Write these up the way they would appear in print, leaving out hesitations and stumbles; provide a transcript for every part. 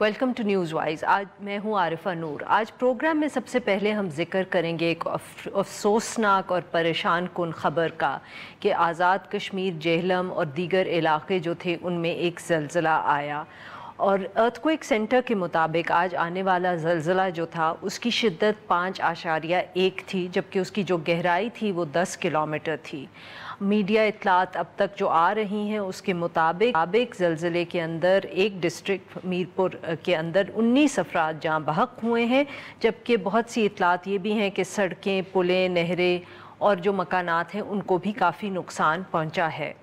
Welcome to news wise. आज मैं हूं आरिफा नूर। आज प्रोग्राम में सबसे पहले हम जिक्र करेंगे एक अफसोसनाक और परेशान कुन ख़बर का कि आज़ाद कश्मीर, जेहलम और दीगर इलाके जो थे उनमें एक ज़लज़ला आया और अर्थक्वेक सेंटर के मुताबिक आज आने वाला ज़लज़ला जो था उसकी शिद्दत 5.1 थी, जबकि उसकी जो गहराई थी वो 10 किलोमीटर थी। मीडिया इत्तलात अब तक जो आ रही हैं उसके मुताबिक ज़लज़ले के अंदर एक डिस्ट्रिक्ट मीरपुर के अंदर 19 अफराद जहाँ बहक हुए हैं, जबकि बहुत सी इत्तलात ये भी हैं कि सड़कें, पुलें, नहरें और जो मकानात हैं उनको भी काफ़ी नुकसान पहुंचा है।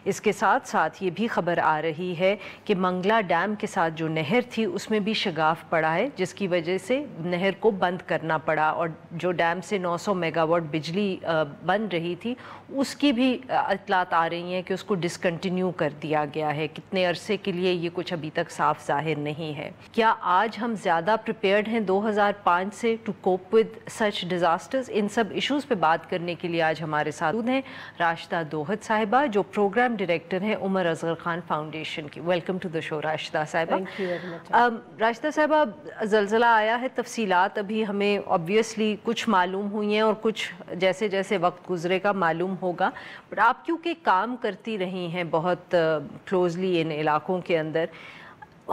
इसके साथ साथ ये भी ख़बर आ रही है कि मंगला डैम के साथ जो नहर थी उसमें भी शगाफ पड़ा है, जिसकी वजह से नहर को बंद करना पड़ा और जो डैम से 900 मेगावाट बिजली बन रही थी उसकी भी इत्तलात आ रही हैं कि उसको डिसकंटिन्यू कर दिया गया है। कितने अरसे के लिए ये कुछ अभी तक साफ ज़ाहिर नहीं है। क्या आज हम ज़्यादा प्रिपेयर्ड हैं 2005 से to cope with such disasters? इन सब इशूज़ पे बात करने के लिए आज हमारे साथ हैं राशिदा दोहद साहिबा, जो प्रोग्राम डायरेक्टर हैं उमर असगर खान फाउंडेशन की। Welcome to the show Rashida साहिबा। Thank you very much. Rashida साहिबा, ज़लज़ला आया है, तफसीलात अभी हमें ऑब्वियसली कुछ मालूम हुई हैं और कुछ जैसे जैसे वक्त गुजरेगा मालूम होगा, बट आप क्योंकि काम करती रही हैं बहुत क्लोजली इन इलाकों के अंदर,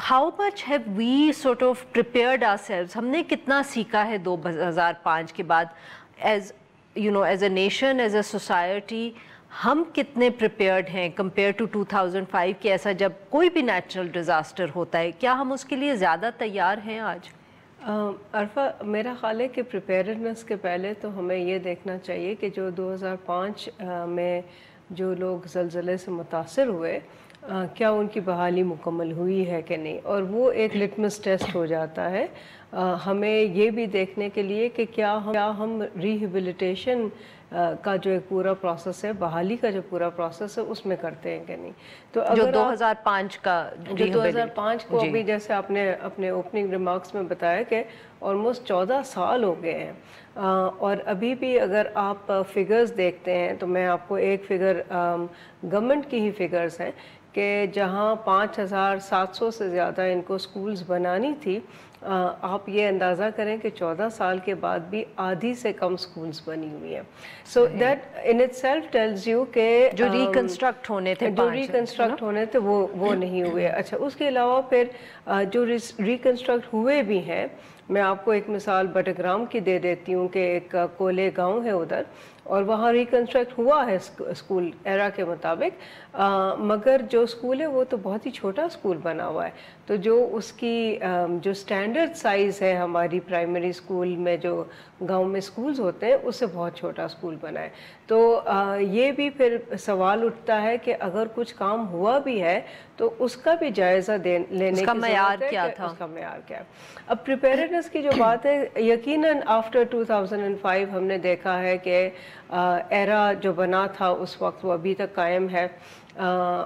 how much have we sort of prepared ourselves? हमने कितना सीखा है 2005 के बाद as as a nation, as a society? हम कितने प्रिपेयर्ड हैं कंपेयर टू 2005 के? ऐसा जब कोई भी नेचुरल डिज़ास्टर होता है, क्या हम उसके लिए ज़्यादा तैयार हैं आज? अरफा, मेरा ख्याल है कि प्रिपेयर्डनेस के पहले तो हमें ये देखना चाहिए कि जो 2005 में जो लोग ज़लज़ले से मुतासर हुए, क्या उनकी बहाली मुकम्मल हुई है कि नहीं, और वो एक लिटमस टेस्ट हो जाता है हमें ये भी देखने के लिए कि क्या हम रिहेबिलिटेशन का जो एक पूरा प्रोसेस है, बहाली का जो पूरा प्रोसेस है उसमें करते हैं कि नहीं। तो अगर जो 2005 का जो 2005 को अभी जैसे आपने अपने ओपनिंग रिमार्क्स में बताया कि ऑलमोस्ट 14 साल हो गए हैं और अभी भी अगर आप फिगर्स देखते हैं तो मैं आपको एक फिगर गवर्नमेंट की ही फिगर्स हैं कि जहां 5700 से ज़्यादा इनको स्कूल्स बनानी थी, आप ये अंदाज़ा करें कि 14 साल के बाद भी आधी से कम स्कूल्स बनी हुई हैं। So that in itself tells you कि जो रिकंस्ट्रक्ट होने थे वो नहीं हुए। अच्छा, उसके अलावा फिर जो रिकंस्ट्रक्ट हुए भी हैं, मैं आपको एक मिसाल बटग्राम की दे देती हूँ कि एक कोले गांव है उधर, और वहाँ रिकंस्ट्रक्ट हुआ है स्कूल एरा के मुताबिक, मगर जो स्कूल है वो तो बहुत ही छोटा स्कूल बना हुआ है। तो जो उसकी जो स्टैंडर्ड साइज़ है हमारी प्राइमरी स्कूल में जो गांव में स्कूल्स होते हैं उससे बहुत छोटा स्कूल बना है। तो ये भी फिर सवाल उठता है कि अगर कुछ काम हुआ भी है तो उसका भी जायज़ा लेने उसका मयार क्या था, उसका मयार क्या है। अब प्रिपेयर्डनेस की जो बात है, यकीनन आफ्टर 2005 हमने देखा है कि एरा जो बना था उस वक्त वो अभी तक कायम है,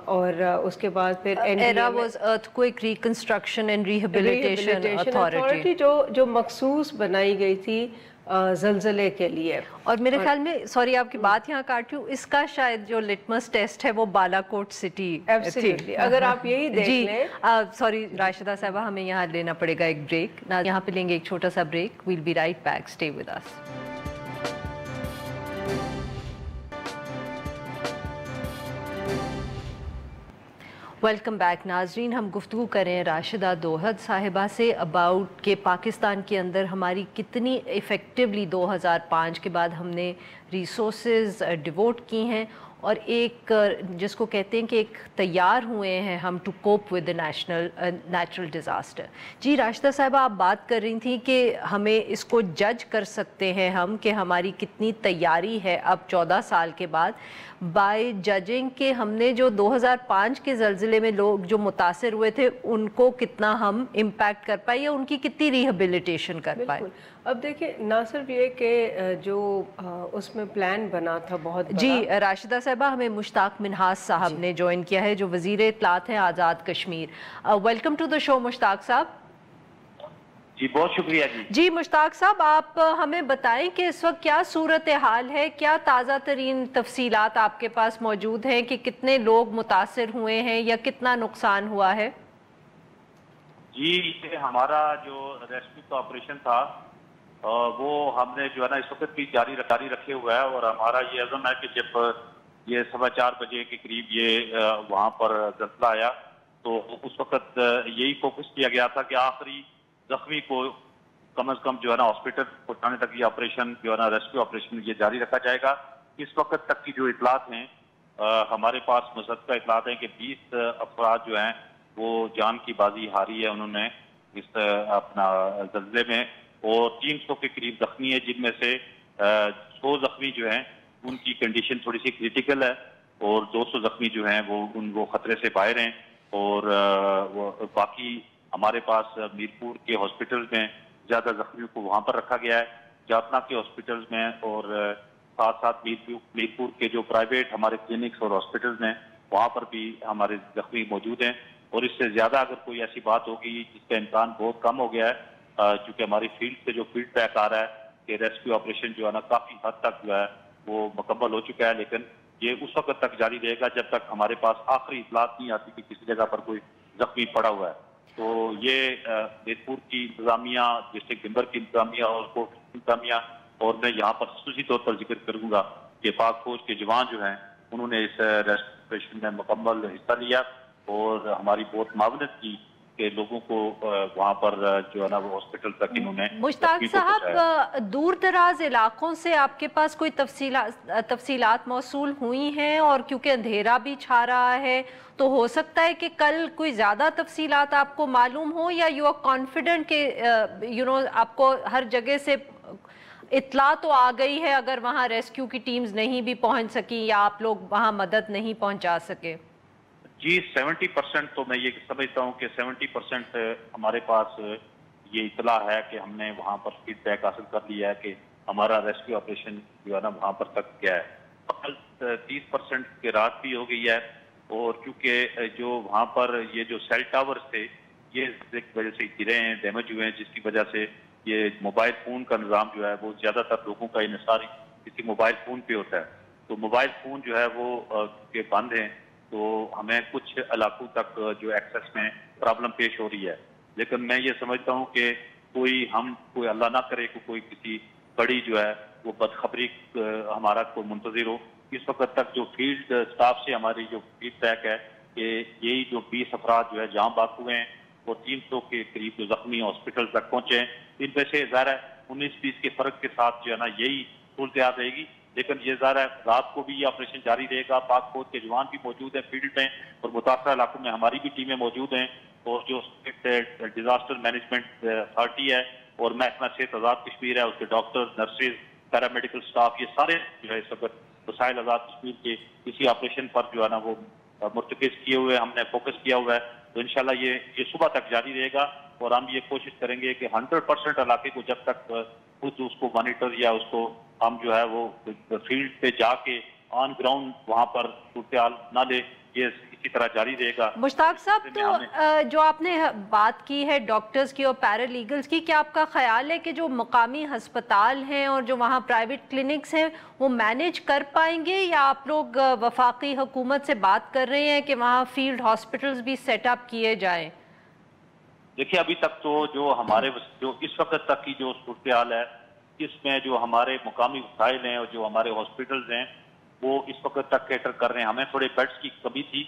और उसके बाद फिर era was earthquake reconstruction and rehabilitation authority जो मखसूस बनाई गई थी ज़लज़ले के लिए। और मेरे ख्याल में, सॉरी आपकी बात यहाँ काट रही हूँ, इसका शायद जो लिटमस टेस्ट है वो बालाकोट सिटी थी। अगर आप यही देख लें। सॉरी राशिदा साहिबा, हमें यहाँ लेना पड़ेगा एक ब्रेक ना, यहाँ पे लेंगे एक छोटा सा break. We'll be right back, stay with us. Welcome back नाजरीन। हम गुफ्तगू करें राशिदा दोहद साहिबा से अबाउट के पाकिस्तान के अंदर हमारी कितनी इफ़ेक्टिवली 2005 के बाद हमने रिसोर्सेज डिवोट की हैं और एक जिसको कहते हैं कि एक तैयार हुए हैं हम to cope with natural disaster. जी राशिदा साहिबा, आप बात कर रही थी कि हमें इसको जज कर सकते हैं हम कि हमारी कितनी तैयारी है अब 14 साल के बाद बाय जजिंग के हमने जो 2005 के ज़लज़ले में लोग जो मुतासिर हुए थे उनको कितना हम इम्पैक्ट कर पाए या उनकी कितनी रिहेबिलिटेशन कर पाए। अब देखिए, ना सिर्फ ये कि जो उसमें प्लान बना था बहुत बड़ा। जी राशिदा साहिबा, हमें मुश्ताक मिन्हाज साहब ने ज्वाइन किया है जो वज़ीर इत्तलात हैं Azad Kashmir. Welcome to the show Mushtaq साहब। जी बहुत शुक्रिया जी। जी मुश्ताक साहब, आप हमें बताएं कि इस वक्त क्या सूरत हाल है, क्या ताज़ा तरीन तफसीलात आपके पास मौजूद हैं कि कितने लोग मुतासिर हुए हैं या कितना नुकसान हुआ है? جی یہ ہمارا جو ریسکیو کا آپریشن تھا وہ ہم نے جو ہے نا اس وقت بھی جاری رکھے ہوا ہے، اور ہمارا یہ عزم ہے کہ جب یہ 4:15 بجے کے قریب یہ وہاں پر زلزلہ آیا تو اس وقت یہی فوکس کیا گیا تھا کہ آخری زخمی کو کم از کم جو ہے نا ہاسپٹل پہنچانے تک یہ آپریشن جو ہے نا ریسکیو آپریشن یہ جاری رکھا جائے گا۔ اس وقت تک کی جو اطلاعات ہیں ہمارے پاس مصدقہ اطلاعات ہیں کہ 20 افراد جو ہیں وہ جان کی بازی ہاری ہے انہوں نے اس اپنا زلزلے میں، اور 300 کے قریب زخمی ہے، جن میں سے 100 زخمی جو ہیں ان کی کنڈیشن تھوڑی سی کریٹیکل ہے، اور 200 زخمی جو ہیں وہ خطرے سے باہر ہیں، اور باقی ہمارے پاس میرپور کے ہاسپٹل میں زیادہ زخمیوں کو وہاں پر رکھا گیا ہے، جاتنا کے ہاسپٹل میں، اور ساتھ ساتھ میرپور کے جو پرائیویٹ ہمارے کلینکس اور ہاسپٹلز ہیں وہاں پر بھی ہمارے زخمی موجود ہیں، اور اس سے زیادہ اگر کوئی ایسی بات ہوگی جس کا امکان بہت کم ہو گیا ہے چونکہ ہماری فیلڈ سے جو فیڈ بیک آ رہا ہے کہ ریسکیو آپریشن جو ہے نا کافی حد تک جو ہے وہ مکمل ہو چکا ہے، لیکن یہ اس وقت تک جاری رہے گا جب تک ہمارے پاس آخری اطلاعات نہیں آتی کہ کسی جگہ پر کوئی زخمی پڑا ہوا ہے۔ تو یہ میرپور کی انتظامیہ، ڈسٹرکٹ ڈمبر کی انتظامیہ اور کوٹ کی انتظامیہ، اور میں یہاں پر خصوصی طور پر ذکر کروں گا کہ پاک فوج کے جوان جو ہیں انہوں نے اس ریسکیو آپریشن میں مکمل حصہ لیا اور ہماری بہت معاونت کی کہ لوگوں کو وہاں پر جو ہے نا وہ ہاسپٹل تک انہوں نے مشتاق صاحب، دور دراز علاقوں سے آپ کے پاس کوئی تفصیلات موصول ہوئی ہیں؟ اور کیونکہ اندھیرا بھی چھا رہا ہے تو ہو سکتا ہے کہ کل کوئی زیادہ تفصیلات آپ کو معلوم ہو، یا یو آر کانفیڈنٹ کہ آپ کو ہر جگہ سے اطلاع تو آ گئی ہے اگر وہاں ریسکیو کی ٹیمز نہیں بھی پہنچ سکی یا آپ لوگ وہاں مدد نہیں پہنچا سکے؟ جی 70% تو میں یہ سمجھتا ہوں کہ 70% ہمارے پاس یہ اطلاع ہے کہ ہم نے وہاں پر فیڈ بیک حاصل کر لیا ہے کہ ہمارا ریسکیو آپریشن جو ہے نا وہاں پر تک گیا ہے۔ 30% کے رات بھی ہو گئی ہے، اور چونکہ جو وہاں پر یہ جو سیل ٹاورز تھے یہ ایک وجہ سے گرے ہیں، ڈیمیج ہوئے ہیں، جس کی وجہ سے یہ موبائل فون کا نظام جو ہے وہ زیادہ تر لوگوں کا انحصار کسی موبائل فون پہ ہوتا ہے، تو موبائل فون جو ہے وہ کے بند ہیں، تو ہمیں کچھ علاقوں تک جو ایکسس میں پرابلم پیش ہو رہی ہے، لیکن میں یہ سمجھتا ہوں کہ کوئی اللہ نہ کرے کہ کوئی کسی بڑی جو ہے وہ بدخبری ہمارا کوئی منتظر ہو۔ اس وقت تک جو فیلڈ سٹاف سے ہماری جو فیڈ بیک ہے کہ یہی جو 20 افراد جو ہے جاں بحق ہوئے ہیں اور 300 کے قریب جو زخمی ہاسپٹل تک پہنچے ہیں، ان میں سے ظاہر ہے 19-20 کے فرق کے ساتھ جو ہے نا یہی صورتحال رہے گی، لیکن یہ ظاہر ہے رات کو بھی یہ آپریشن جاری رہے گا۔ پاک فوج کے جوان بھی موجود ہیں فیلڈ میں، اور متاثرہ علاقوں میں ہماری بھی ٹیمیں موجود ہیں، اور جو ڈیزاسٹر مینجمنٹ اتھارٹی ہے اور محکمہ صحت آزاد کشمیر ہے، اس کے ڈاکٹر، نرسز، پیرامیڈیکل سٹاف، یہ سارے جو ہے اس وقت وسائل آزاد کشمیر کے کسی آپریشن پر جو ہے نا وہ مرتکز کیے ہوئے ہم نے فوکس کیا ہوا ہے، تو انشاءاللہ یہ صبح تک جاری رہے گا، اور ہم یہ کوشش کریں گے کہ 100% علاقے کو جب تک خود اس کو مانیٹر یا اس کو ہم جو ہے وہ فیلڈ پہ جا کے آن گراؤنڈ وہاں پر صورتحال نہ لے، یہ اسی طرح جاری رہے گا۔ مشتاق صاحب، تو جو آپ نے بات کی ہے ڈاکٹرز کی اور پیرالیگلز کی، کیا آپ کا خیال ہے کہ جو مقامی ہسپتال ہیں اور جو وہاں پرائیویٹ کلینکس ہیں وہ مینیج کر پائیں گے، یا آپ لوگ وفاقی حکومت سے بات کر رہے ہیں کہ وہاں فیلڈ ہاسپٹلز بھی سیٹ اپ کیے جائیں؟ دیکھیں ابھی تک تو جو ہمارے جو اس وقت تک کی جو صورتحال ہے اس میں جو ہمارے مقامی وسائل ہیں اور جو ہمارے ہاسپٹلز ہیں وہ اس وقت تک کیٹر کر رہے ہیں۔ ہمیں تھوڑے بیڈز کی کمی تھی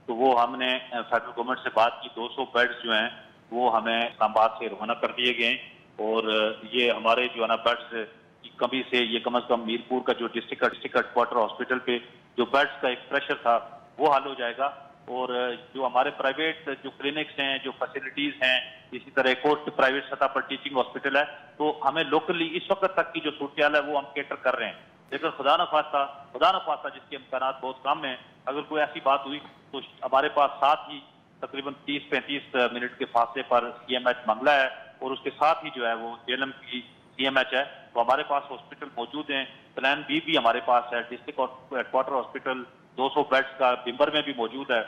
تو وہ ہم نے فیڈرل گورنمنٹ سے بات کی، 200 بیڈز جو ہیں وہ ہمیں اسلام آباد سے روانہ کر دیے گئے، اور یہ ہمارے جو ہے نا بیڈز کی کمی سے یہ کم از کم میرپور کا جو ڈسٹرکٹ ہیڈ کوارٹر ہاسپٹل پہ جو بیڈز کا ایک پریشر تھا وہ حل ہو جائے گا، اور جو ہمارے پرائیویٹ جو کلینکس ہیں، جو فیسلٹیز ہیں، اسی طرح ایک اور پرائیویٹ سطح پر ٹیچنگ ہاسپٹل ہے، تو ہمیں لوکلی اس وقت تک کی جو صورتحال ہے وہ ہم کیٹر کر رہے ہیں، لیکن خدا نہ خواستہ جس کے امکانات بہت کم ہیں، اگر کوئی ایسی بات ہوئی تو ہمارے پاس ساتھ ہی تقریباً 30-35 منٹ کے فاصلے پر CMH منگلہ ہے، اور اس کے ساتھ ہی جو ہے وہ جیلم کی CMH ہے، تو ہمارے پاس ہاسپٹل موجود ہیں۔ پلان بی بھی ہمارے پاس ہے، district head quarter hospital 200 beds کا ڈمبر میں بھی موجود ہے،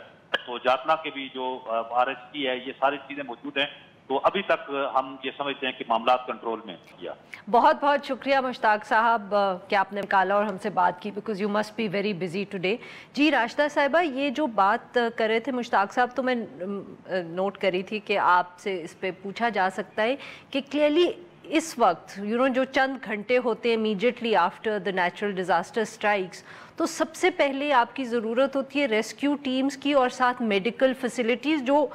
تو جاتنا کے بھی جو RHC ہے، یہ ساری چیزیں موجود ہیں، तो अभी तक हम ये समझते हैं कि मामला कंट्रोल में किया। बहुत बहुत शुक्रिया मुश्ताक साहब कि आपने निकाला और हमसे बात की, because you must be very busy today. जी राशिदा साहिबा, ये जो बात कर रहे थे मुश्ताक साहब, तो मैं नोट करी थी कि आपसे इस पे पूछा जा सकता है कि क्लियरली इस वक्त जो चंद घंटे होते हैं immediately after the natural disaster strikes, तो सबसे पहले आपकी ज़रूरत होती है रेस्क्यू टीम्स की और साथ मेडिकल फैसिलिटीज़, जो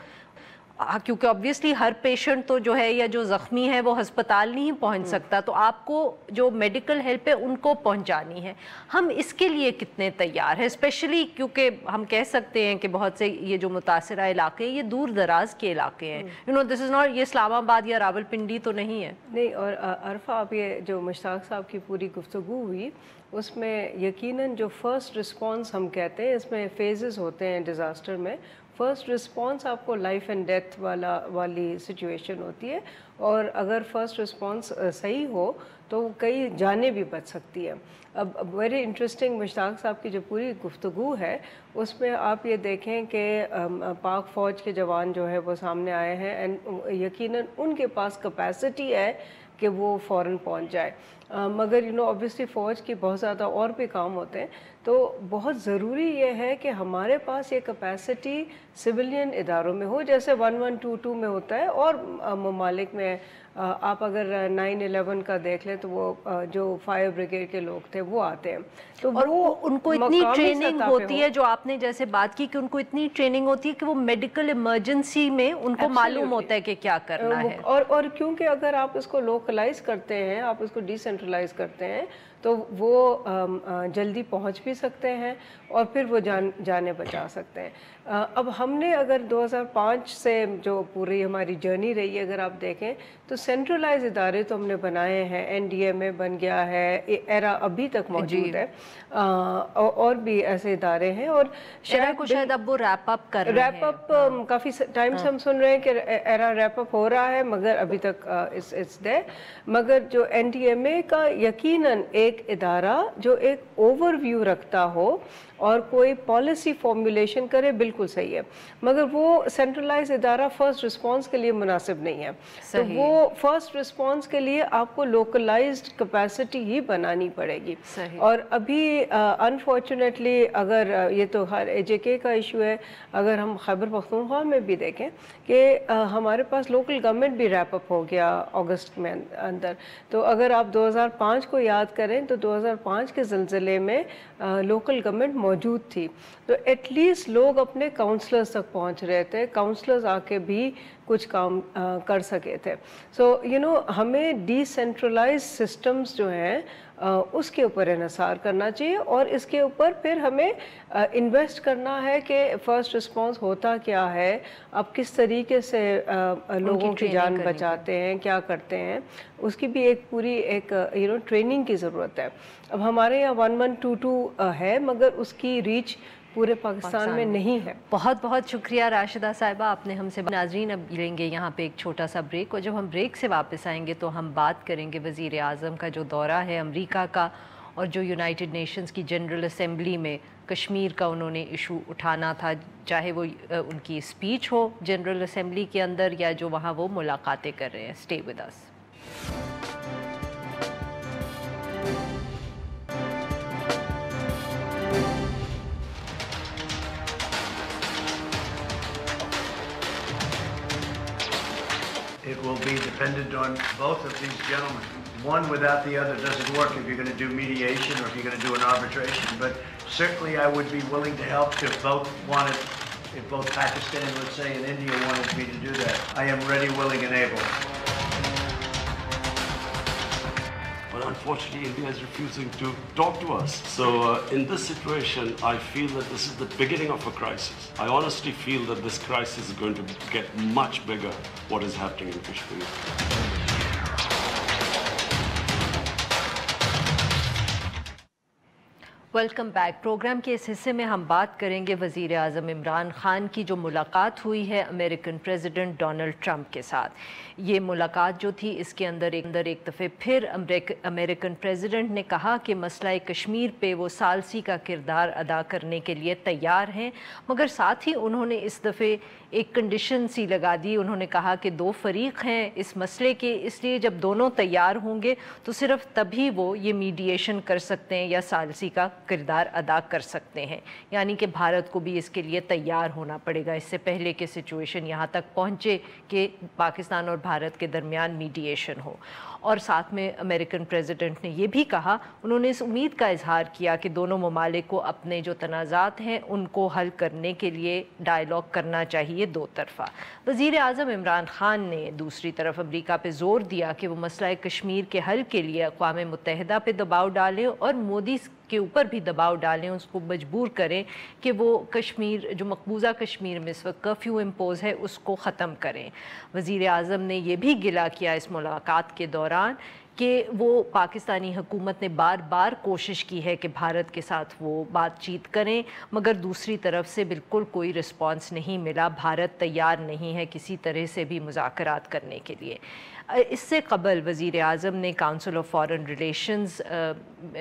क्योंकि ऑब्वियसली हर पेशेंट तो जो है या जो ज़ख्मी है वो अस्पताल नहीं पहुंच सकता, तो आपको जो मेडिकल हेल्प है उनको पहुंचानी है। हम इसके लिए कितने तैयार हैं, स्पेशली क्योंकि हम कह सकते हैं कि बहुत से ये जो मुतासरा इलाके हैं ये दूर दराज के इलाके हैं, दिस इज़ नॉट, ये इस्लामाबाद या रावलपिंडी तो नहीं है। नहीं, और अरफा, आप ये जो मुश्ताक साहब की पूरी गुफ्तगू हुई उसमें यकीनन जो फ़र्स्ट रिस्पॉन्स हम कहते हैं, इसमें फेजेस होते हैं डिज़ास्टर में। फ़र्स्ट रिस्पॉन्स आपको लाइफ एंड डेथ वाली सिचुएशन होती है, और अगर फ़र्स्ट रिस्पॉन्स सही हो तो कई जानें भी बच सकती है। अब वेरी इंटरेस्टिंग मुश्ताक साहब की जो पूरी गुफ्तगू है उसमें आप ये देखें कि पाक फ़ौज के जवान जो है वो सामने आए हैं, एंड यकीनन उनके पास कैपेसिटी है कि वो फ़ौरन पहुंच जाए, मगर ऑब्वियसली फ़ौज की बहुत ज़्यादा और भी काम होते हैं। तो बहुत ज़रूरी ये है कि हमारे पास ये कैपेसिटी सिविलियन इदारों में हो, जैसे 1122 में होता है और ममालिक में। आप अगर 9/11 का देख लें तो वो जो फायर ब्रिगेड के लोग थे वो आते हैं, तो और वो उनको इतनी ट्रेनिंग होती है, जो आपने जैसे बात की कि उनको इतनी ट्रेनिंग होती है कि वो मेडिकल इमरजेंसी में उनको मालूम होता है कि क्या करना है। और क्योंकि अगर आप इसको लोकलाइज करते हैं, आप इसको डिसेंट्रलाइज करते हैं, तो वो जल्दी पहुंच भी सकते हैं और फिर वो जाने बचा सकते हैं। अब हमने अगर 2005 से जो पूरी हमारी जर्नी रही है अगर आप देखें तो सेंट्रलाइज इदारे तो हमने बनाए हैं, NDMA बन गया है, एरा अभी तक मौजूद है, और भी ऐसे इदारे हैं, और शायद अब वो रैप अप कर रहे हैं। रैप अप काफ़ी टाइम से हम सुन रहे हैं कि एरा रैप अप हो रहा है, मगर अभी तक इट्स देयर। मगर जो NDMA का यकीनन एक इदारा जो एक ओवरव्यू रखता हो और कोई पॉलिसी फॉर्मुलेशन करे, बिल्कुल सही है, मगर वो सेंट्रलाइज इदारा फर्स्ट रिस्पांस के लिए मुनासिब नहीं है। तो वो फर्स्ट रिस्पांस के लिए आपको लोकलाइज्ड कैपेसिटी ही बनानी पड़ेगी। और अभी अनफॉर्चुनेटली अगर ये तो हर AJK का इशू है, अगर हम खैबर पख्तूनख्वा में भी देखें कि हमारे पास लोकल गवर्नमेंट भी रैप अप हो गया अगस्त में अंदर। तो अगर आप 2005 को याद करें तो 2005 के ज़लज़ले में लोकल गवर्नमेंट मौजूद थी, तो एटलीस्ट लोग अपने काउंसलर्स तक पहुंच रहे थे, काउंसलर्स आके भी कुछ काम कर सके थे। सो हमें डिसेंट्रलाइज सिस्टम्स जो हैं उसके ऊपर इन्हिसार करना चाहिए, और इसके ऊपर फिर हमें इन्वेस्ट करना है कि फ़र्स्ट रिस्पांस होता क्या है, अब किस तरीके से लोगों की जान बचाते हैं, क्या करते हैं, उसकी भी एक पूरी एक ट्रेनिंग की ज़रूरत है। अब हमारे यहाँ 1122 है, मगर उसकी रीच पूरे पाकिस्तान में नहीं है। बहुत बहुत शुक्रिया राशिदा साहिबा, आपने हमसे। नाज़रीन, अब लेंगे यहाँ पे एक छोटा सा ब्रेक, और जब हम ब्रेक से वापस आएंगे तो हम बात करेंगे वज़ीर आज़म का जो दौरा है अमेरिका का, और जो यूनाइटेड नेशंस की जनरल असेंबली में कश्मीर का उन्होंने इशू उठाना था, चाहे वो उनकी स्पीच हो जनरल असेंबली के अंदर या जो वहाँ वो मुलाकातें कर रहे हैं। Stay with us. It will be dependent on both of these gentlemen. One without the other doesn't work if you're going to do mediation or if you're going to do an arbitration. But certainly I would be willing to help if both wanted, if both Pakistan, let's say, and India wanted me to do that. I am ready, willing, and able. But unfortunately, India is refusing to talk to us. So in this situation, I feel that this is the beginning of a crisis. I honestly feel that this crisis is going to get much bigger, what is happening in Kashmir. Welcome back. Program के इस हिस्से में हम बात करेंगे वज़ीर आज़म इमरान ख़ान की जो मुलाकात हुई है अमेरिकन प्रेसिडेंट डोनाल्ड ट्रंप के साथ। ये मुलाकात जो थी इसके अंदर एक दफ़े फिर अमेरिकन प्रेसिडेंट ने कहा कि मसला कश्मीर पे वो सालसी का किरदार अदा करने के लिए तैयार हैं, मगर साथ ही उन्होंने इस दफ़े एक कंडीशन सी लगा दी। उन्होंने कहा कि दो फरीक हैं इस मसले के, इसलिए जब दोनों तैयार होंगे तो सिर्फ तभी वो ये मीडिएशन कर सकते हैं या सालसी का किरदार अदा कर सकते हैं। यानी कि भारत को भी इसके लिए तैयार होना पड़ेगा, इससे पहले कि सिचुएशन यहाँ तक पहुँचे कि पाकिस्तान और भारत के दरमियान मीडिएशन हो। और साथ में अमेरिकन प्रेसिडेंट ने ये भी कहा, उन्होंने इस उम्मीद का इजहार किया कि दोनों ममालिक को अपने जो तनाज़ात हैं उनको हल करने के लिए डायलॉग करना चाहिए दो तरफ़ा। वज़ीर आज़म इमरान ख़ान ने दूसरी तरफ अमरीका पे ज़ोर दिया कि वो मसला कश्मीर के हल के लिए अक़वाम मुत्तहिदा पे दबाव डालें और मोदी के ऊपर भी दबाव डालें, उसको मजबूर करें कि वो कश्मीर जो मकबूजा कश्मीर में इस वक्त कर्फ्यू इम्पोज़ है उसको ख़त्म करें। वज़ीर आज़म ने यह भी गिला किया इस मुलाकात के दौरान कि वो पाकिस्तानी हुकूमत ने बार बार कोशिश की है कि भारत के साथ वो बातचीत करें, मगर दूसरी तरफ से बिल्कुल कोई रिस्पांस नहीं मिला। भारत तैयार नहीं है किसी तरह से भी मुज़ाकरात करने के लिए। इससे कबल वज़ीर आज़म ने काउंसिल ऑफ फॉरेन रिलेशंस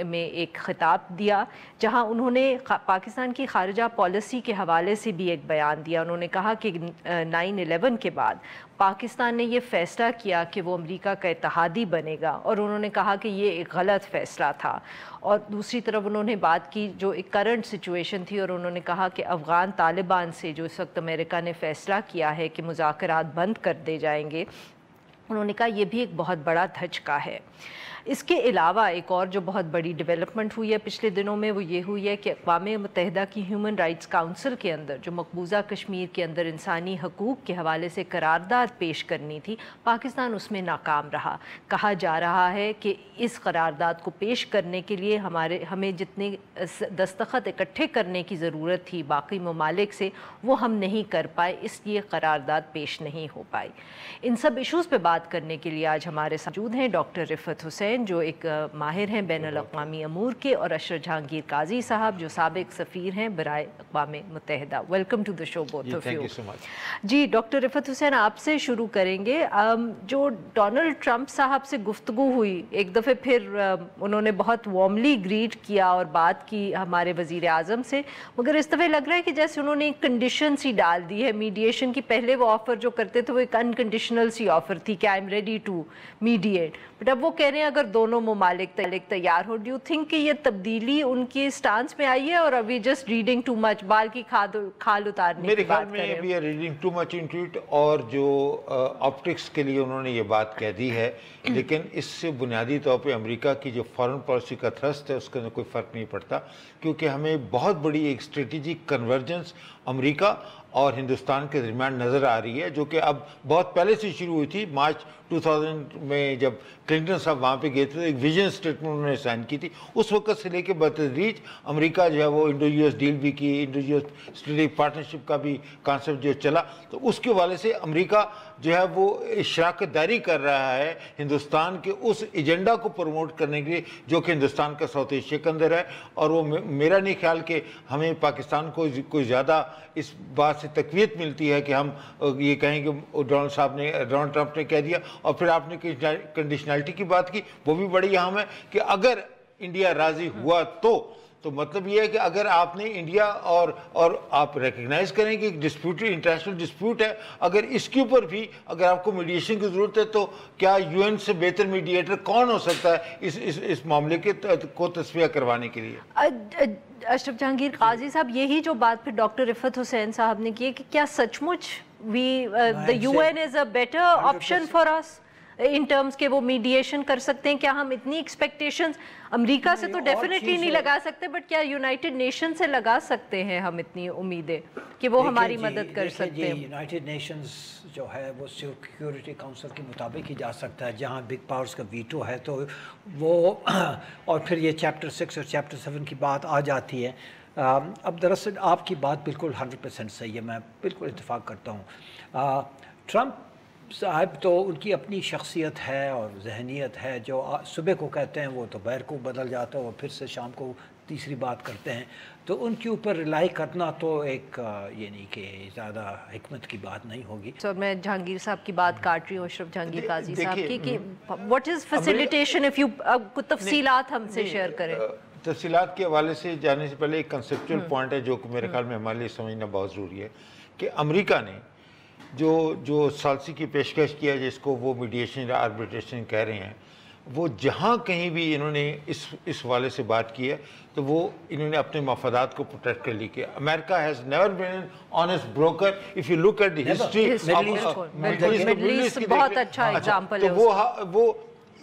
में एक ख़िताब दिया जहां उन्होंने पाकिस्तान की ख़ारिजा पॉलिसी के हवाले से भी एक बयान दिया। उन्होंने कहा कि 9/11 के बाद पाकिस्तान ने ये फ़ैसला किया कि वो अमेरिका का इत्तेहादी बनेगा और उन्होंने कहा कि ये एक गलत फ़ैसला था। और दूसरी तरफ उन्होंने बात की जो एक करंट सिचुएशन थी और उन्होंने कहा कि अफ़गान तालिबान से जो इस वक्त अमेरिका ने फ़ैसला किया है कि मुज़ाकरात बंद कर दे जाएंगे, उन्होंने कहा यह भी एक बहुत बड़ा धचका है। इसके अलावा एक और जो बहुत बड़ी डेवलपमेंट हुई है पिछले दिनों में वो ये हुई है कि अक़वाम मुत्तहिदा की ह्यूमन राइट्स काउंसिल के अंदर जो मकबूजा कश्मीर के अंदर इंसानी हकूक़ के हवाले से करारदाद पेश करनी थी, पाकिस्तान उसमें नाकाम रहा। कहा जा रहा है कि इस करारदाद को पेश करने के लिए हमें जितने दस्तखत इकट्ठे करने की ज़रूरत थी बाकी ममालिक से वो हम नहीं कर पाए, इसलिए करारदाद पेश नहीं हो पाई। इन सब इशूज़ पे बात करने के लिए आज हमारे साथ मौजूद हैं डॉक्टर रिफ़त हुसैन जो एक माहिर हैं बैनुल-अक़वामी अमूर के, और अशरफ जहांगीर काजी साहब जो साबिक सफ़ीर हैं बराए अक़वाम मुत्तहिदा। Welcome to the show both of you. जी डॉक्टर रिफ़त हुसैन, आपसे शुरू करेंगे। जो डोनाल्ड ट्रंप साहब से गुफ्तगू हुई, एक दफ़े फिर उन्होंने बहुत वार्मली ग्रीट किया और बात की हमारे वज़ीर आज़म से, मगर इस दफ़े लग रहा है कि जैसे उन्होंने एक कंडीशन सी डाल दी है मीडिएशन की। पहले वो ऑफ़र जो करते थे वो एक अनकंडीशनल सी ऑफ़र थी कि I am ready to mediate, but अब वो कह रहे हैं अगर दोनों ममालिक तैयार हो। डू यू थिंक कि ये तब्दीली उनकी स्टांस में आई है और अभी जस्ट रीडिंग टू मच, बाल की खाल उतारने की बात कर रहे हैं? We are reading too much into it, और जो ऑप्टिक्स के लिए उन्होंने ये बात कह दी है, लेकिन इससे बुनियादी तौर पे अमेरिका की जो फॉरेन पॉलिसी का थ्रस्ट है उसके अंदर कोई फ़र्क नहीं पड़ता, क्योंकि हमें बहुत बड़ी एक स्ट्रेटेजिक कन्वर्जेंस अमेरिका और हिंदुस्तान के दरमियान नज़र आ रही है, जो कि अब बहुत पहले से शुरू हुई थी। मार्च 2000 में जब क्लिंटन साहब वहाँ पे गए थे तो एक विजन स्टेटमेंट उन्होंने साइन की थी। उस वक्त से लेके बतदरीज अमेरिका जो है वो इंडो यूएस डील भी की, इंडो यूएस स्ट्रेटेजिक पार्टनरशिप का भी कॉन्सेप्ट जो चला, तो उसके वाले से अमेरिका जो है वो शराकत दारी कर रहा है हिंदुस्तान के उस एजेंडा को प्रमोट करने के लिए जो कि हिंदुस्तान का साउथ एशिया के अंदर है। और वो मेरा नहीं ख्याल कि हमें पाकिस्तान को कोई ज़्यादा इस बात से तकवीत मिलती है कि हम ये कहें कि डोनाल्ड ट्रंप ने कह दिया। और फिर आपने कंडीशनैलिटी की बात की, वो भी बड़ी अहम है कि अगर इंडिया राज़ी हुआ तो मतलब ये है कि अगर आपने इंडिया और आप रिकग्नाइज करें कि एक डिस्प्यूट इंटरनेशनल डिस्प्यूट है, अगर इसके ऊपर भी अगर आपको मीडिएशन की ज़रूरत है तो क्या यूएन से बेहतर मीडिएटर कौन हो सकता है इस मामले के को तस्वीर करवाने के लिए? अशरफ जहांगीर काजी साहब, यही जो बात फिर डॉक्टर रिफ़त हुसैन साहब ने की है कि क्या सचमुच the UN is a better option for us in terms के वो मीडिएशन कर सकते हैं? क्या हम इतनी एक्सपेक्टेशंस अमेरिका से तो डेफिनेटली नहीं लगा सकते, बट क्या यूनाइटेड नेशन से लगा सकते हैं हम इतनी उम्मीदें कि वो हमारी मदद कर सकते हैं? यूनाइटेड नेशंस जो है वो सिक्योरिटी काउंसिल के मुताबिक ही जा सकता है, जहाँ बिग पावर्स का वीटो है तो वो और फिर ये चैप्टर 6 और चैप्टर 7 की बात आ जाती है। अब दरअसल आपकी बात बिल्कुल 100% सही है, मैं बिल्कुल इत्तेफाक करता हूँ। ट्रंप साहब तो उनकी अपनी शख्सियत है और जहनीत है, जो सुबह को कहते हैं वो दोपहर को बदल जाता है और फिर से शाम को तीसरी बात करते हैं, तो उनके ऊपर रिलाई करना तो एक यानी कि ज़्यादा हिकमत की बात नहीं होगी। सर मैं जहांगीर साहब की बात काट रही हूँ, अशरफ जहांगीर काजी साहब की, कि what is facilitation, if you कुछ तफसीलात हमसे शेयर करें। तफसीलात के हवाले से जाने से पहले एक कंसेप्चुअल पॉइंट है जो कि मेरे ख्याल में हमारे लिए समझना बहुत ज़रूरी है कि अमेरिका ने जो सालसी की पेशकश किया जिसको वो मीडिएशन या आर्बिट्रेशन कह रहे हैं, वो जहाँ कहीं भी इन्होंने इस हवाले से बात की है तो वो इन्होंने अपने मफादात को प्रोटेक्ट कर ली कि America has never been an honest broker. If you look at the history, Middle East बहुत अच्छा एग्जांपल है। तो वो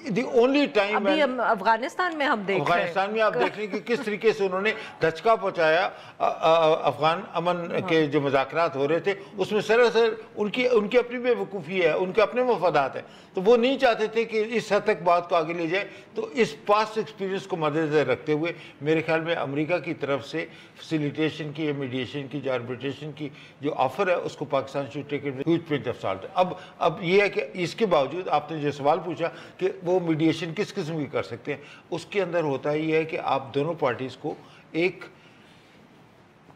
The only time अभी अफगानिस्तान में हम देख रहे हैं, अफगानिस्तान में आप देख रहे हैं कि किस तरीके से उन्होंने धचका पहुंचाया अफगान अमन के जो मुज़ाकरात हो रहे थे, उसमें सरासर उनकी अपनी बेवकूफ़ी है, उनके अपने मफादात हैं, तो वो नहीं चाहते थे कि इस हद तक बात को आगे ले जाए। तो इस पास्ट एक्सपीरियंस को मद्देनज़र रखते हुए मेरे ख्याल में अमेरिका की तरफ से फैसिलिटेशन की या मीडिएशन की जो आर्बिट्रेशन की जो ऑफ़र है उसको Pakistan should take it with huge pinch of salt. अब ये है कि इसके बावजूद आपने जो सवाल पूछा कि वो मीडिएशन किस किस्म की कर सकते हैं, उसके अंदर होता ही है कि आप दोनों पार्टीज़ को एक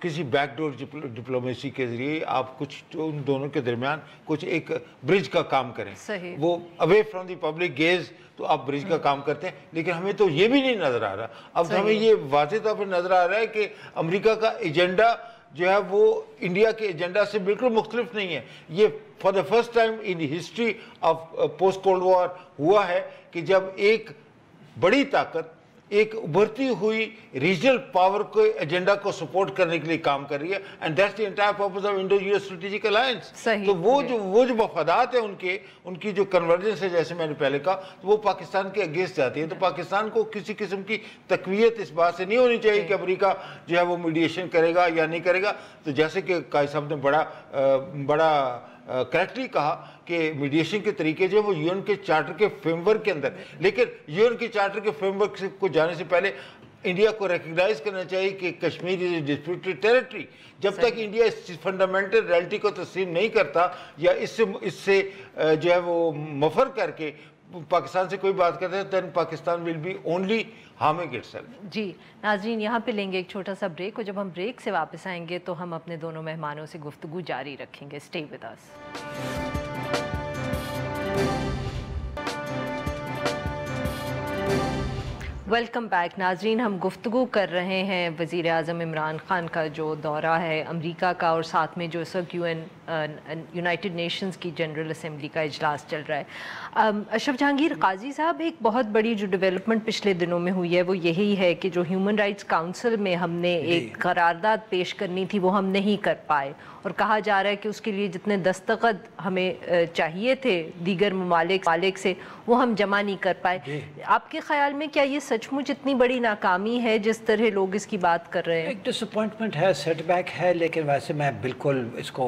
किसी बैकडोर डिप्लोमेसी के ज़रिए आप कुछ उन दोनों के दरमियान कुछ एक ब्रिज का काम करें। सही। वो away from the public gauge तो आप ब्रिज का काम करते हैं, लेकिन हमें तो ये भी नहीं नज़र आ रहा। अब हमें ये वाज़ेह तौर पर नज़र आ रहा है कि अमेरिका का एजेंडा जो है वो इंडिया के एजेंडा से बिल्कुल मुख्तलिफ नहीं है। ये for the first time in history of post cold war हुआ है कि जब एक बड़ी ताकत एक उभरती हुई रीजनल पावर के एजेंडा को सपोर्ट करने के लिए काम कर रही है, and that's the entire purpose of Indo US strategic alliance. तो वो जो मफादात है उनकी जो कन्वर्जेंस है, जैसे मैंने पहले कहा, तो वो पाकिस्तान के अगेंस्ट जाती है। तो पाकिस्तान को किसी किस्म की तकवीयत इस बात से नहीं होनी चाहिए कि अमेरिका जो है वो मीडिएशन करेगा या नहीं करेगा। तो जैसे कि काजी साहब ने बड़ा करेक्टली कहा कि मीडिएशन के तरीके जो वो यूएन के चार्टर के फ्रेमवर्क के अंदर, लेकिन यूएन के चार्टर के फ्रेमवर्क को जाने से पहले इंडिया को रिकग्नाइज करना चाहिए कि Kashmir is a disputed territory. जब तक इंडिया इस फंडामेंटल रियलिटी को तस्लीम नहीं करता या इससे जो है वो मफर करके पाकिस्तान से कोई बात करते हैं, then Pakistan will be only harming itself. जी नाज़रीन, यहाँ पे लेंगे एक छोटा सा ब्रेक, और जब हम ब्रेक से वापस आएंगे तो हम अपने दोनों मेहमानों से गुफ्तगू जारी रखेंगे। Stay with us. Welcome back नाज़रीन, हम गुफ्तगू कर रहे हैं वज़ीर आज़म इमरान ख़ान का जो दौरा है अमेरिका का, और साथ में जो इस वक्त यूनाइटेड नेशंस की जनरल असम्बली का इजलास चल रहा है। अशरफ जहांगीर काजी साहब, एक बहुत बड़ी जो डेवलपमेंट पिछले दिनों में हुई है वो यही है कि जो ह्यूमन राइट्स काउंसिल में हमने एक करारदाद पेश करनी थी वो हम नहीं कर पाए, और कहा जा रहा है कि उसके लिए जितने दस्तखत हमें चाहिए थे दीगर ममालिक से वो हम जमा नहीं कर पाए। आपके ख्याल में क्या ये सचमुच इतनी बड़ी नाकामी है जिस तरह लोग इसकी बात कर रहे हैं? एक डिसअपॉइंटमेंट है, सेटबैक है, लेकिन वैसे मैं बिल्कुल इसको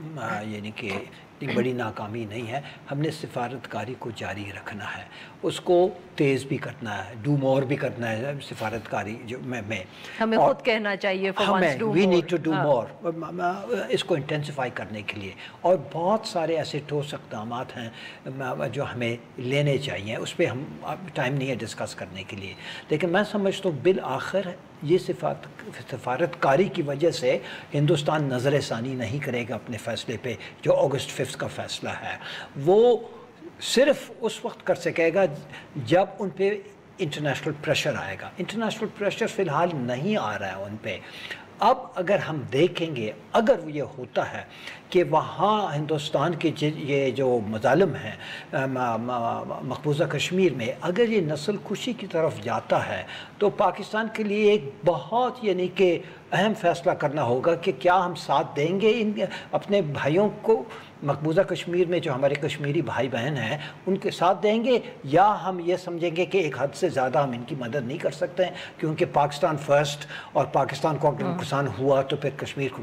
यानी कि इतनी बड़ी नाकामी नहीं है। हमने सिफारतकारी को जारी रखना है, उसको तेज़ भी करना है, डू मोर भी करना है। सिफारतकारी जो मैं हमें खुद कहना चाहिए we need to do more, इसको इंटेंसिफाई करने के लिए। और बहुत सारे ऐसे ठोस इक़दाम हैं जो हमें लेने चाहिए, उस पर हम टाइम नहीं है डिस्कस करने के लिए। लेकिन मैं समझता हूँ बिल आखिर ये सिफारतकारी की वजह से हिंदुस्तान नज़र षानी नहीं करेगा अपने फ़ैसले पे। जो अगस्त 5 का फ़ैसला है वो सिर्फ उस वक्त कर सकेगा जब उन पे इंटरनेशनल प्रेशर आएगा। इंटरनेशनल प्रेशर फ़िलहाल नहीं आ रहा है उन पे। अब अगर हम देखेंगे, अगर ये होता है कि वहाँ हिंदुस्तान के ये जो मज़ालिम हैं मकबूजा कश्मीर में, अगर ये नस्ल खुशी की तरफ जाता है तो पाकिस्तान के लिए एक बहुत यानी कि अहम फ़ैसला करना होगा कि क्या हम साथ देंगे इन अपने भाइयों को मकबूजा कश्मीर में, जो हमारे कश्मीरी भाई बहन हैं उनके साथ देंगे, या हम ये समझेंगे कि एक हद से ज़्यादा हम इनकी मदद नहीं कर सकते हैं क्योंकि पाकिस्तान फ़र्स्ट, और पाकिस्तान को अगर नुकसान हुआ तो फिर कश्मीर को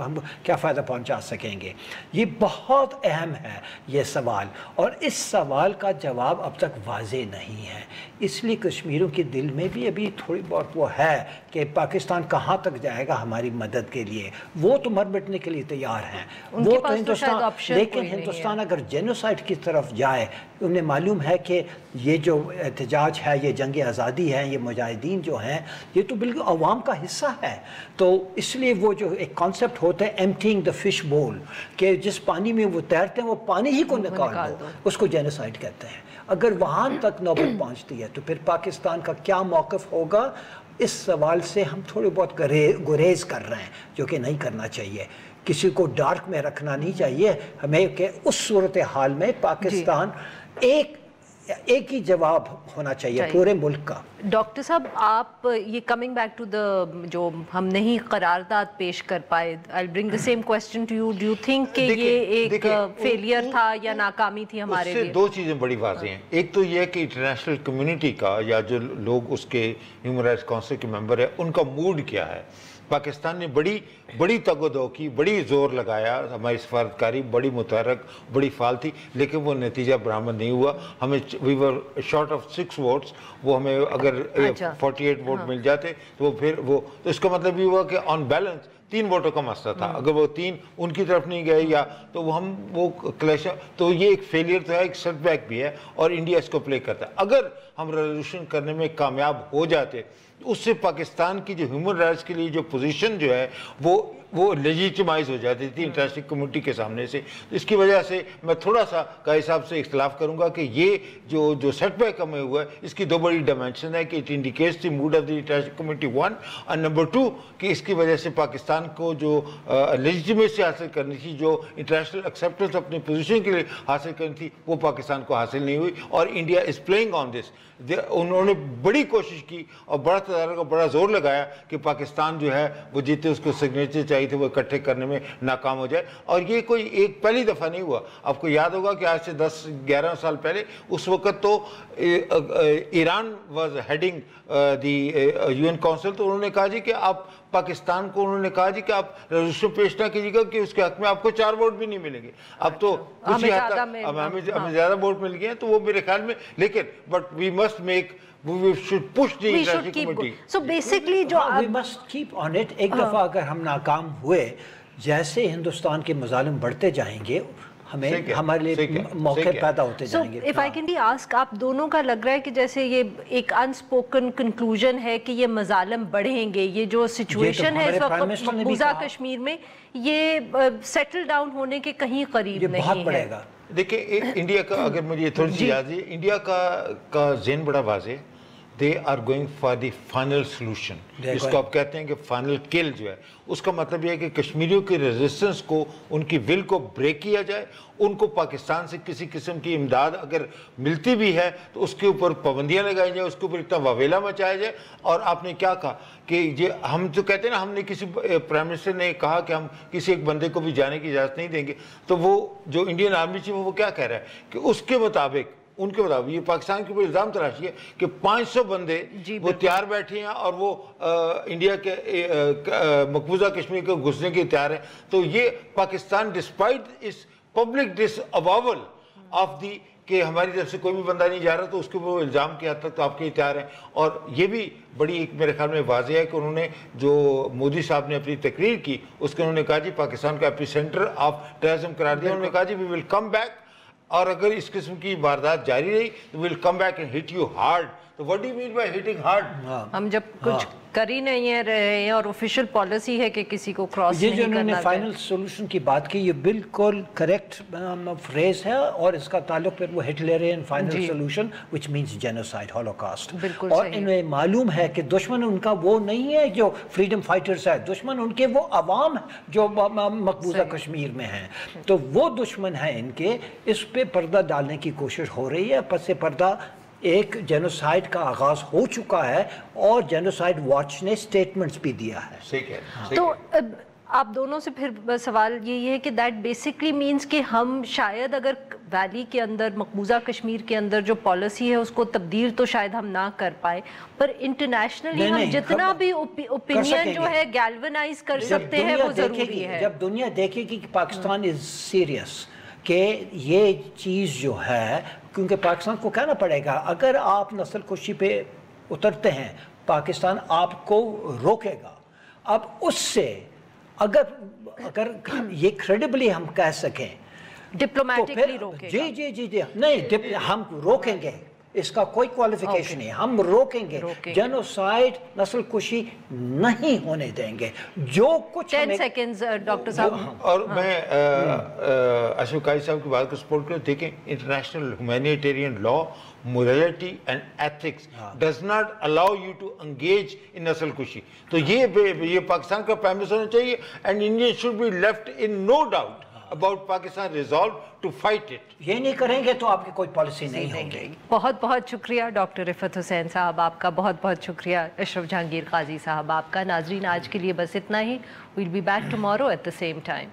हम क्या फ़ायदा पहुंचा सकेंगे। ये बहुत अहम है ये सवाल, और इस सवाल का जवाब अब तक वाज़ेह नहीं है। इसलिए कश्मीरियों के दिल में भी अभी थोड़ी बहुत वो है कि पाकिस्तान कहाँ तक जाएगा हमारी मदद के लिए। वो तो मर मिटने के लिए तैयार हैं, वो तो हिंदुस्तान option لیکن کوئی نہیں ہندوستان اگر جینوسائڈ کی طرف جائے، انہیں معلوم ہے کہ یہ جو احتجاج ہے، یہ جنگ آزادی ہے، یہ مجاہدین جو ہیں، یہ تو بالکل عوام کا حصہ ہے. تو اس لیے وہ جو ایک کانسیپٹ ہوتا ہے ایمپٹینگ دا فش بول، کہ جس پانی میں وہ تیرتے ہیں وہ پانی ہی کو نکال دو، اس کو جینوسائڈ کہتے ہیں. اگر وہاں تک نوبت پہنچتی ہے تو پھر پاکستان کا کیا موقف ہوگا؟ اس سوال سے ہم تھوڑے بہت گریز کر رہے ہیں، جو کہ نہیں کرنا چاہیے. کسی کو ڈارک میں رکھنا نہیں چاہیے ہمیں، کہ اس صورتحال میں پاکستان ایک ہی جواب ہونا چاہیے پورے ملک کا. ڈاکٹر صاحب، آپ یہ کمنگ بیک ٹو دا جو ہم نہیں قرارداد پیش کر پائے، I'll bring the same question to you. Do you think کہ یہ ایک فیلئر تھا یا ناکامی تھی ہمارے لیے؟ اس سے دو چیزیں بڑی واضح ہیں. ایک تو یہ ہے کہ انٹرنیشنل کمیونٹی کا یا جو لوگ اس کے ہیومن رائٹس کونسل کے ممبر ہیں، ان کا موڈ کیا ہے. پاکستان نے بڑی تگ و دو کی، بڑی زور لگایا، ہماری سفارتکاری بڑی متحرک، بڑی فعال تھی، لیکن وہ نتیجہ برآمد نہیں ہوا. ہمیں وی ور شارٹ آف 6 ووٹس، وہ ہمیں اگر 48 ووٹ مل جاتے تو وہ پھر وہ، تو اس کا مطلب یہ ہوا کہ آن بیلنس 3 ووٹوں کا مسئلہ تھا. اگر وہ 3 ان کی طرف نہیں گئے یا تو وہ کلیش، تو یہ ایک فیلئر تو ہے، ایک سیٹ بیک بھی ہے، اور انڈیا اس کو پلے کرتا ہے. اگر ہم ریزولوشن کرنے میں کامیاب ہو جاتے، اس سے پاکستان کی جو ہیومن رائٹس کے لیے جو پوزیشن جو ہے وہ لیجیٹمائز ہو جاتی تھی انٹرنیشنل کمیونٹی کے سامنے سے. اس کی وجہ سے میں تھوڑا سا قاضی صاحب سے اختلاف کروں گا کہ یہ جو سیٹ بیک ہمیں ہوا ہے، اس کی 2 بڑی ڈائمینشن ہے کہ it indicates the mood of the international community 1، اور نمبر 2 کہ اس کی وجہ سے پاکستان کو جو لیجیٹمیسی حاصل کرنی تھی، جو انٹرنیشنل ایکسیپٹنس اپنی پوزیشن کے لیے حاصل کرنی تھی، وہ پاکستان کو حاصل نہیں ہوئی. اور انڈیا از پلئنگ آن دس. انہوں نے بڑی کوشش کی اور بڑا زور لگایا کہ پاکستان جو ہے وہ جیتے، اس کو سگنیچر چاہیے تھے وہ اکٹھے کرنے میں ناکام ہو جائے. اور یہ کوئی ایک پہلی دفعہ نہیں ہوا. آپ کو یاد ہوگا کہ آج سے 10-11 سال پہلے، اس وقت تو Iran was heading the UN council, تو انہوں نے کہا جی کہ آپ پاکستان کو، انہوں نے کہا جی کہ آپ ریزولوشن پیش نہ کیجیے گا کہ اس کے حق میں آپ کو 4 ووٹ بھی نہیں ملیں گے. اب تو کچھ ہی حد تک ہمیں زیادہ ووٹ مل گئے ہیں، تو وہ میرے خیال میں، لیکن but we must make we should push the international community. So basically جو we must keep on it. ایک دفعہ اگر ہم ناکام ہوئے، جیسے ہندوستان کے مظالم بڑھتے جائیں گے، ہمیں ہمارے لیے موقع پیدا ہوتے جائیں گے. if I can be asked، آپ دونوں کا لگ رہا ہے کہ جیسے یہ ایک انسپوکن کنکلوژن ہے کہ یہ مظالم بڑھیں گے، یہ جو سچویشن ہے اس وقت مقبوضہ کشمیر میں، یہ سیٹل ڈاؤن ہونے کے کہیں قریب نہیں ہے. بہت بڑھے گا. دیکھیں انڈیا کا، اگر مجھے تھوڑی سی یاد ہے، انڈیا کا ذہن بڑا واضح، they are going for the final solution. اس کو آپ کہتے ہیں کہ فائنل کل جو ہے، اس کا مطلب یہ ہے کہ کشمیریوں کی ریزسٹنس کو، ان کی ول کو بریک کیا جائے. ان کو پاکستان سے کسی قسم کی امداد اگر ملتی بھی ہے تو اس کے اوپر پابندیاں لگائی جائیں، اس کے اوپر اتنا واویلا مچایا جائے. اور آپ نے کیا کہا کہ یہ ہم جو کہتے ہیں نا، ہم نے کسی پرائم منسٹر نے کہا کہ ہم کسی ایک بندے کو بھی جانے کی اجازت نہیں دیں گے، تو وہ جو انڈین آرمی چیف وہ کیا کہہ رہا ہے کہ اس کے مطابق، ان کے مطابق، یہ پاکستان کے اوپر الزام تراشی ہے کہ 500 بندے وہ تیار بیٹھے ہیں اور وہ انڈیا کے مقبوضہ کشمیر کو گھسنے کے تیار ہیں. تو یہ پاکستان ڈسپائٹ اس public disavowal of the کہ ہماری طرف سے کوئی بھی بندہ نہیں جا رہا، تو اس کے اوپر وہ الزام کیا حد تک تو آپ کے تیار ہیں. اور یہ بھی بڑی ایک میرے خیال میں واضح ہے کہ انہوں نے جو مودی صاحب نے اپنی تقریر کی، اس کے انہوں نے کہا جی پاکستان کا ایپی سینٹر آف ٹیررزم قرار دیا. انہوں نے کہا جی وی ول کم بیک، اور اگر اس قسم کی واردات جاری رہی تو we'll come back and hit you hard. تو what do you mean by hitting hard؟ ہم جب کچھ کر ہی نہیں رہے ہیں اور آفیشیل پالیسی ہے کہ کسی کو کراس نہیں کرنا. یہ جو انہوں نے فائنل سولوشن کی بات کی، یہ بالکل کریکٹ فریز ہے، اور اس کا تعلق پھر وہ Hitlerian final solution which means genocide, holocaust. اور انہیں معلوم ہے کہ دشمن ان کا وہ نہیں ہے جو فریڈم فائٹرز ہے، دشمن ان کے وہ عوام جو مقبوضہ کشمیر میں ہیں. تو وہ دشمن ہیں ان کے. اس پہ پردہ ڈالنے کی کوشش ہو رہی ہے. پس پردہ ایک جینوسائیڈ کا آغاز ہو چکا ہے، اور جینوسائیڈ واچ نے سٹیٹمنٹس بھی دیا ہے. تو آپ دونوں سے پھر سوال یہی ہے کہ دیٹ بیسکلی مینس کہ ہم شاید اگر ویلی کے اندر، مقبوضہ کشمیر کے اندر جو پالیسی ہے اس کو تبدیل تو شاید ہم نہ کر پائے، پر انٹرنیشنلی ہم جتنا بھی اوپینین جو ہے گیلونائز کر سکتے ہیں وہ ضروری ہے. جب دنیا دیکھے گی کہ پاکستان از سیریس، کہ یہ چیز جو ہے، کیونکہ پاکستان کو کہنا پڑے گا اگر آپ نسل کشی پہ اترتے ہیں پاکستان آپ کو روکے گا. اب اس سے اگر یہ کریڈبلی ہم کہہ سکیں डिप्लोमेटिकली रोकेगा। जी जी जी जी नहीं, हम रोकेंगे, इसका कोई क्वालिफिकेशन नहीं, हम रोकेंगे। जेनोसाइड, नस्ल कुशी नहीं होने देंगे। जो कुछ 10 सेकेंड्स डॉक्टर साहब। और मैं अशोक काई साहब की बात को सपोर्ट करूँ। देखें, international humanitarian law, morality and ethics does not allow you to engage in नस्ल कुशी। तो ये पाकिस्तान का पैमिस होना चाहिए, and India should be left in no doubt about Pakistan resolve to fight it। ये नहीं करेंगे तो आपकी कोई पॉलिसी नहीं होगी। बहुत बहुत शुक्रिया डॉक्टर रिफत हुसैन साहब, आपका बहुत बहुत शुक्रिया। अशरफ जहांगीर काजी साहब आपका। नाजरीन, आज के लिए बस इतना ही। We'll be back tomorrow at the same time।